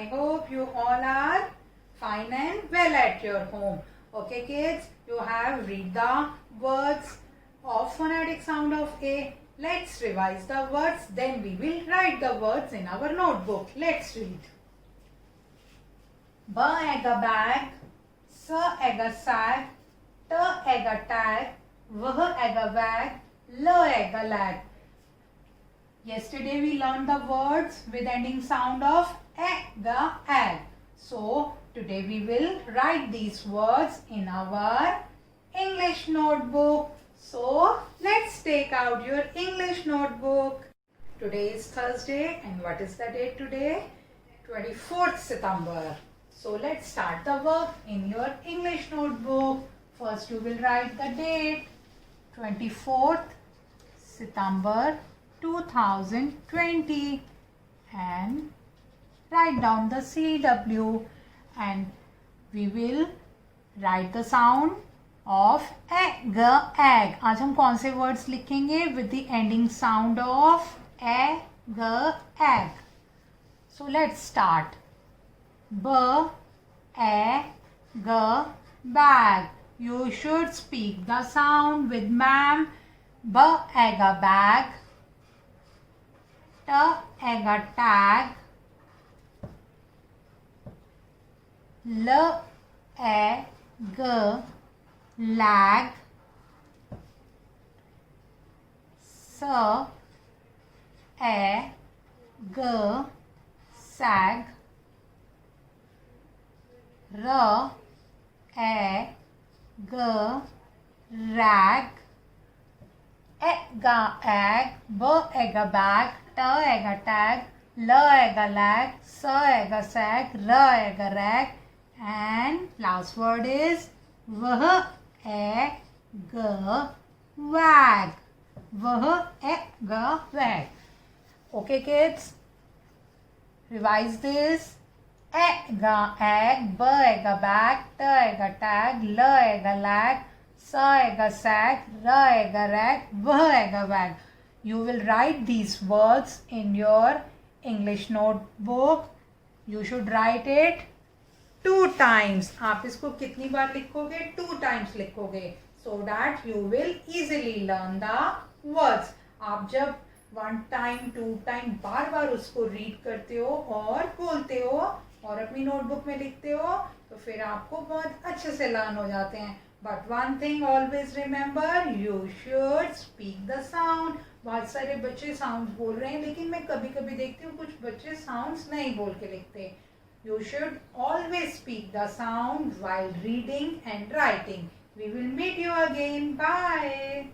I hope you all are fine and well at your home. Okay kids, you have read the words of phonetic sound of A. Let's revise the words, then we will write the words in our notebook. Let's read. B egg a bag, S egg a sack, T egg a tag, V egg a wag, L egg a lag. Yesterday we learned the words with ending sound of egg, ag. So today we will write these words in our English notebook. So let's take out your English notebook. Today is Thursday and what is the date today? 24th September. So let's start the work in your English notebook. First you will write the date 24th September 2020 and write down the CW and we will write the sound of egg. Egg. आज हम कौन से words लिखेंगे with the ending sound of egg, egg. So let's start. B, egg, bag. You should speak the sound with ma'am. B, egg, bag. T, egg, tag. L, egg, lag. S, egg, sag. R, egg, rag. Egg, B, egg, bag. T, egg, tag. L, egg, lag. S, egg, sag. R, egg, rag. And last word is V, egg, wag. V, egg, wag. Okay kids, revise this. Egg, B, egg, bag. T, egg, tag. L, egg, lag. S, egg, sag. R, egg, rag. V, egg, wag. You will write these words in your English notebook. You should write it 2 times. आप इसको कितनी बार लिखोगे? 2 times लिखोगे. So that you will easily learn the words. आप जब 1 time, 2 time बार बार उसको read करते हो और बोलते हो और अपनी नोटबुक में लिखते हो तो फिर आपको बहुत अच्छे से लर्न हो जाते हैं. But one thing always remember, you should speak the sound. बहुत सारे बच्चे साउंड्स बोल रहे हैं लेकिन मैं कभी कभी देखती हूँ कुछ बच्चे साउंड्स नहीं बोल के लिखते. You should always speak the sound while reading and writing. We will meet you again. Bye.